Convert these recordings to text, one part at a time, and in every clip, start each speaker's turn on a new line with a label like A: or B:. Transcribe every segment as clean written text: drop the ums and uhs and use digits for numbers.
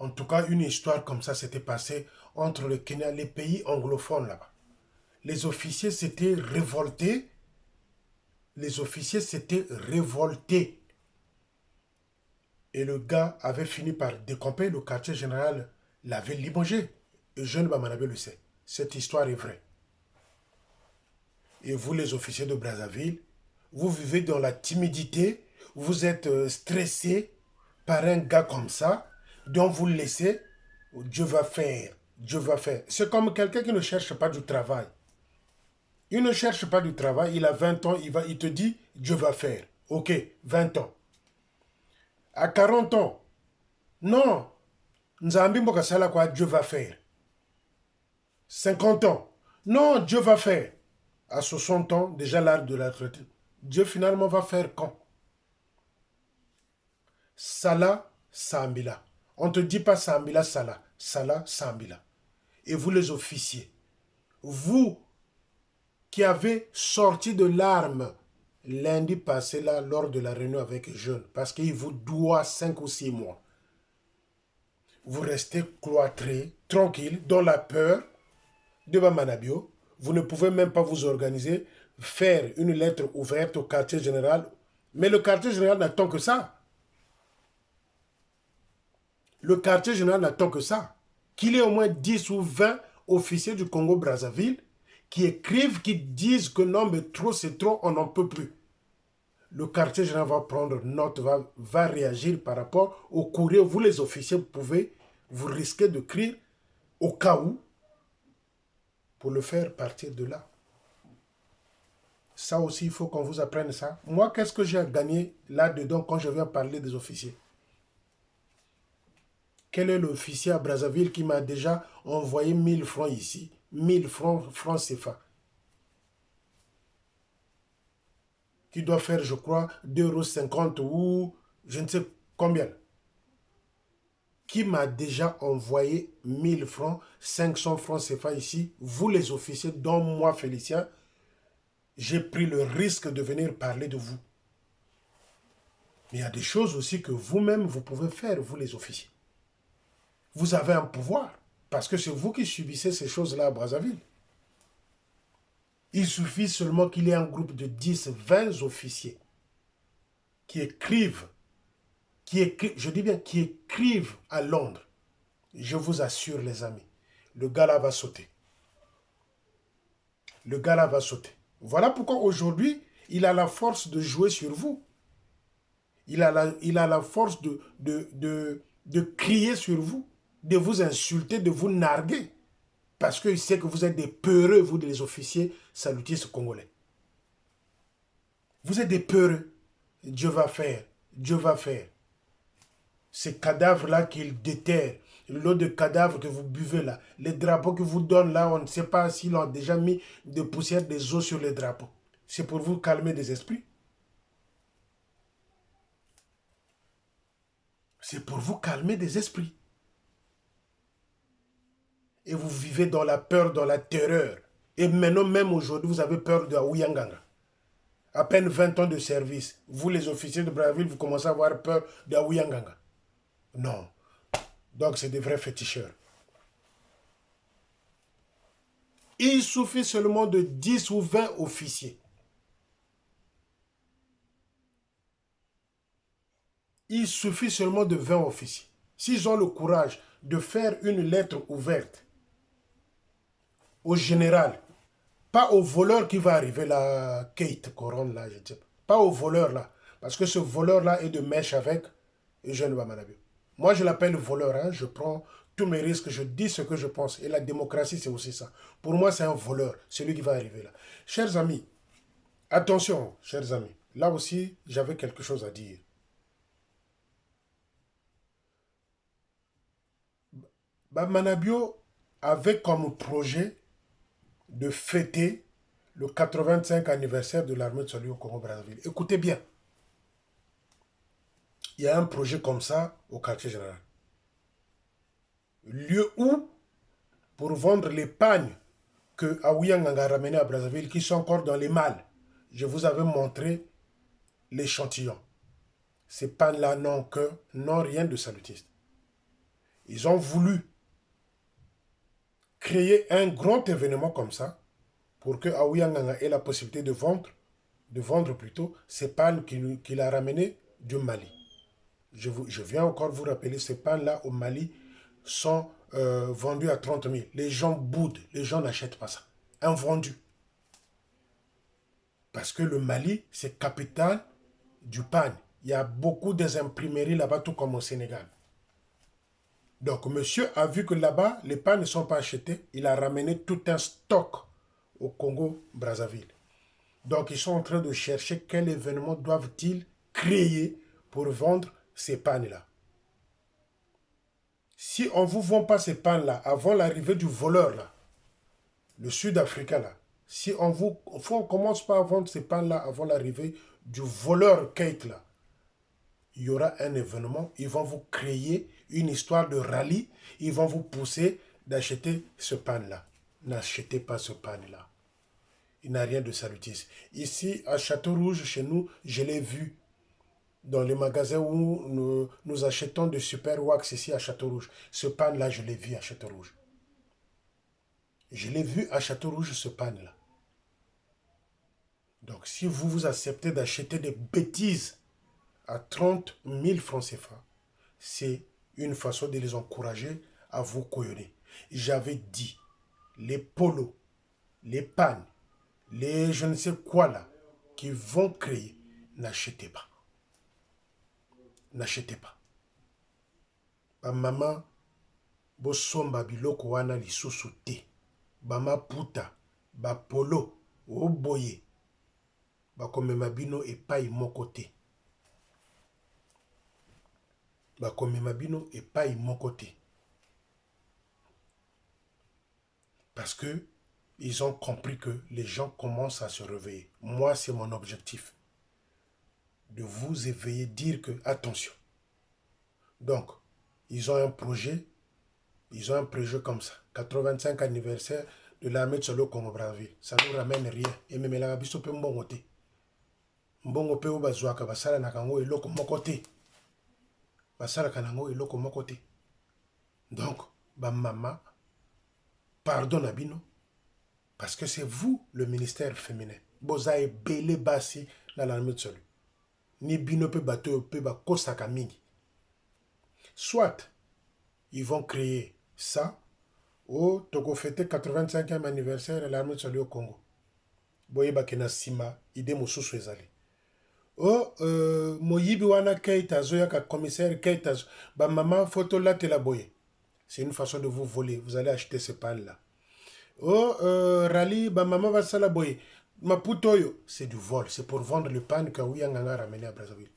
A: En tout cas, une histoire comme ça s'était passée entre le Kenya et les pays anglophones là-bas. Les officiers s'étaient révoltés. Les officiers s'étaient révoltés. Et le gars avait fini par décamper. Le quartier général l'avait limogé. Et jeune Bamanabe le sait. Cette histoire est vraie. Et vous, les officiers de Brazzaville, vous vivez dans la timidité. Vous êtes stressé par un gars comme ça. Donc vous le laissez. Dieu va faire. Dieu va faire. C'est comme quelqu'un qui ne cherche pas du travail. Il ne cherche pas du travail. Il a 20 ans. Il te dit Dieu va faire. Ok, 20 ans. À 40 ans. Non. Nzambi Mbokasala quoi, Dieu va faire. 50 ans. Non, Dieu va faire. À 60 ans, déjà l'âge de la retraite. Dieu finalement va faire quand? Salah, Sambila. On ne te dit pas Sambila, Salah. Salah, Sambila. Et vous les officiers, vous qui avez sorti de l'arme lundi passé là lors de la réunion avec les jeunes, parce qu'il vous doit 5 ou 6 mois, vous restez cloîtrés, tranquilles, dans la peur de Bamanabio. Vous ne pouvez même pas vous organiser, faire une lettre ouverte au quartier général. Mais le quartier général n'attend que ça. Le quartier général n'attend que ça. Qu'il y ait au moins 10 ou 20 officiers du Congo-Brazzaville qui écrivent, qui disent que non, mais trop, c'est trop, on n'en peut plus. Le quartier général va prendre note, va réagir par rapport au courrier. Vous, les officiers, vous risquez de crier au cas où pour le faire partir de là. Ça aussi, il faut qu'on vous apprenne ça. Moi, qu'est-ce que j'ai à gagner là-dedans quand je viens parler des officiers? Quel est l'officier à Brazzaville qui m'a déjà envoyé 1000 francs ici? 1000 francs CFA. Qui doit faire, je crois, 2,50 € ou je ne sais combien. Qui m'a déjà envoyé 1000 francs, 500 francs CFA ici? Vous les officiers, dont moi, Félicien, j'ai pris le risque de venir parler de vous. Mais il y a des choses aussi que vous-même, vous pouvez faire, vous les officiers. Vous avez un pouvoir, parce que c'est vous qui subissez ces choses-là à Brazzaville. Il suffit seulement qu'il y ait un groupe de 10, 20 officiers qui écrivent, je dis bien qui écrivent à Londres. Je vous assure, les amis, le gars là va sauter. Le gars là va sauter. Voilà pourquoi aujourd'hui, il a la force de jouer sur vous. Il a la force de crier sur vous, de vous insulter, de vous narguer. Parce qu'il sait que vous êtes des peureux, vous, les officiers salutistes congolais. Vous êtes des peureux. Dieu va faire. Dieu va faire. Ces cadavres-là qu'il déterre, l'eau de cadavres que vous buvez là, les drapeaux que vous donnent là, on ne sait pas s'ils ont déjà mis de poussière des os sur les drapeaux. C'est pour vous calmer des esprits. C'est pour vous calmer des esprits. Et vous vivez dans la peur, dans la terreur. Et maintenant, même aujourd'hui, vous avez peur de Aouyanganga. À peine 20 ans de service. Vous, les officiers de Brazzaville, vous commencez à avoir peur de Aouyanganga. Non. Donc, c'est des vrais féticheurs. Il suffit seulement de 10 ou 20 officiers. Il suffit seulement de 20 officiers. S'ils ont le courage de faire une lettre ouverte au général, pas au voleur qui va arriver là, Kate Coron là, je ne sais pas. Pas au voleur là. Parce que ce voleur là est de mèche avec Eugène Bamanabio. Moi je l'appelle voleur, hein. Je prends tous mes risques, je dis ce que je pense. Et la démocratie c'est aussi ça. Pour moi c'est un voleur, celui qui va arriver là. Chers amis, attention, chers amis. Là aussi, j'avais quelque chose à dire. Bamanabio avait comme projet de fêter le 85 anniversaire de l'armée de salut au Congo-Brazzaville. Écoutez bien, il y a un projet comme ça au quartier général. Lieu où, pour vendre les pagnes que Aouyanganga a ramenées à Brazzaville, qui sont encore dans les malles, je vous avais montré l'échantillon. Ces pagnes-là n'ont rien de salutiste. Ils ont voulu créer un grand événement comme ça pour que Aouyanganga ait la possibilité de vendre plutôt ces pannes qu'il a ramenées du Mali. Je viens encore vous rappeler, ces pannes-là au Mali sont vendues à 30 000. Les gens boudent, les gens n'achètent pas ça. Invendu. Parce que le Mali, c'est capitale du pan. Il y a beaucoup d'imprimeries là-bas, tout comme au Sénégal. Donc, monsieur a vu que là-bas, les pains ne sont pas achetés. Il a ramené tout un stock au Congo-Brazzaville. Donc, ils sont en train de chercher quel événement doivent-ils créer pour vendre ces pannes-là. Si on ne vous vend pas ces pannes-là avant l'arrivée du voleur, là, le Sud-Africain, là, si on ne commence pas à vendre ces pannes-là avant l'arrivée du voleur Kate, là, il y aura un événement, ils vont vous créer une histoire de rallye, ils vont vous pousser d'acheter ce pan-là. N'achetez pas ce pan-là. Il n'a rien de salutiste. Ici, à Château-Rouge, chez nous, je l'ai vu dans les magasins où nous achetons de super wax ici à Château-Rouge. Ce pan-là, je l'ai vu à Château-Rouge. Je l'ai vu à Château-Rouge, ce pan-là. Donc, si vous acceptez d'acheter des bêtises à 30 000 francs CFA, c'est une façon de les encourager à vous couillonner. J'avais dit, les polos, les pannes, les je ne sais quoi là, qui vont créer, n'achetez pas. N'achetez pas. Ba maman, bo somba biloko wana lisusu te. Ba maputa, ba polo, oboye, ba komema bino epai moko te. Parce que ils ont compris que les gens commencent à se réveiller. Moi, c'est mon objectif. De vous éveiller, dire que, attention. Donc, ils ont un projet comme ça. 85 anniversaire de l'armée de Solo Congo-Brazzaville. Ça ne nous ramène rien. Et même la biso pe mbongo te. Mbongo pe bazwaka basala na kango eloko moko te. Basala kanango eloko moko te. Donc, ba mama, pardon abino, parce que c'est vous le ministère féminin. Boza e belé basi dans l'armée de Solo. Ni bino pe bateau pe ba kosaka mingi. Soit, ils vont créer ça, ou Togo fêter 85e anniversaire de l'armée de Solo au Congo. Boye bakena sima, ide mosusu ezali. Oh, moyibi wana Keita, zoyaka commissaire Keita, ba maman photo là te la boye. C'est une façon de vous voler. Vous allez acheter ce pan-là. Oh, rallye, ba maman va ça la boye. Maputoyo, c'est du vol. C'est pour vendre le pan que Ouyanganga a ramené à Brazzaville.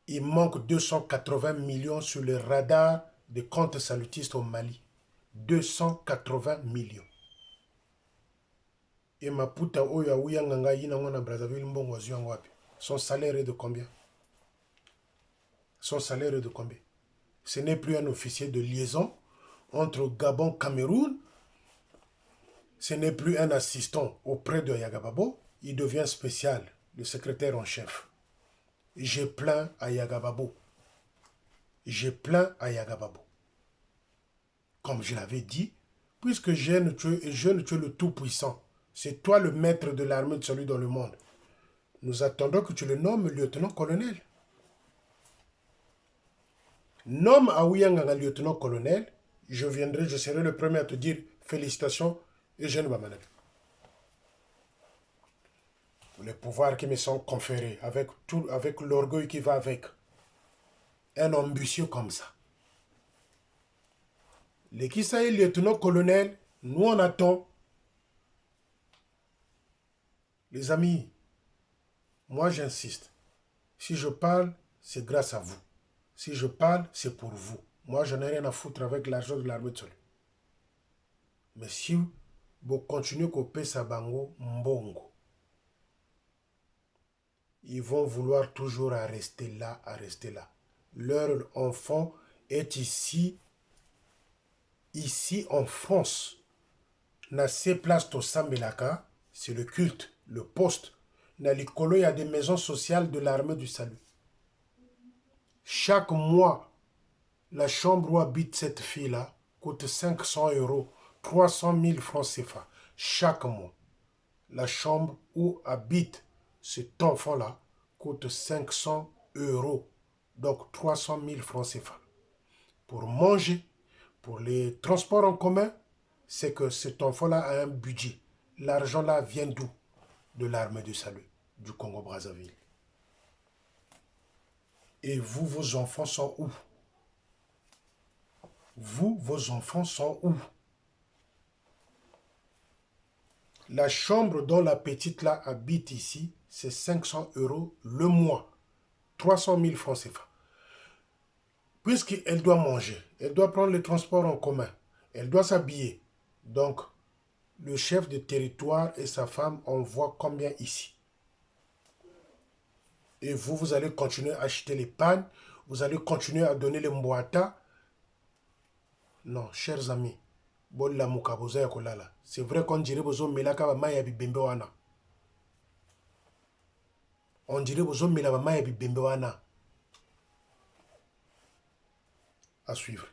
A: Il manque 280 millions sur le radar des comptes salutistes au Mali. 280 millions. Et Maputa Oya Ouyanganga Yinangona Brazzaville Mbongo Wapi. Son salaire est de combien? Son salaire est de combien? Ce n'est plus un officier de liaison entre Gabon et Cameroun. Ce n'est plus un assistant auprès de Yagababo. Il devient spécial, le secrétaire en chef. J'ai plaint à Yagababo. J'ai plaint à Yagababo. Comme je l'avais dit, puisque je ne tue le Tout-Puissant, c'est toi le maître de l'armée de celui dans le monde. Nous attendons que tu le nommes lieutenant-colonel. Nomme Aouyanganga lieutenant-colonel, je serai le premier à te dire félicitations, Eugène Bamanabe. Pour les pouvoirs qui me sont conférés, avec l'orgueil qui va avec. Un ambitieux comme ça. Les Kisaï lieutenant-colonel, nous on attend. Les amis, moi j'insiste. Si je parle, c'est grâce à vous. Si je parle, c'est pour vous. Moi, je n'ai rien à foutre avec l'argent de l'armée de Solo. Mais si vous continuez à couper Sabango, Mbongo, ils vont vouloir toujours rester là, Leur enfant est ici en France. Na ces places to Sambelaka, c'est le culte, le poste. Na Likolo, il y a des maisons sociales de l'armée du salut. Chaque mois, La chambre où habite cette fille-là coûte 500 euros, 300 000 francs CFA chaque mois. La chambre où habite cet enfant-là coûte 500 euros, donc 300 000 francs CFA. Pour manger, pour les transports en commun, c'est que cet enfant-là a un budget. L'argent-là vient d'où? De l'armée du salut du Congo-Brazzaville. Et vous, vos enfants sont où? Vous, vos enfants sont où? La chambre dont la petite là habite ici, c'est 500 euros le mois. 300 000 francs CFA. Puisqu'elle doit manger, elle doit prendre les transports en commun, elle doit s'habiller. Donc, le chef de territoire et sa femme envoient combien ici? Et vous, vous allez continuer à acheter les pannes, vous allez continuer à donner les mboata. Non, chers amis, c'est vrai qu'on dirait que melaka maya bibembe wana. On dirait que maya bibembe wana. À suivre.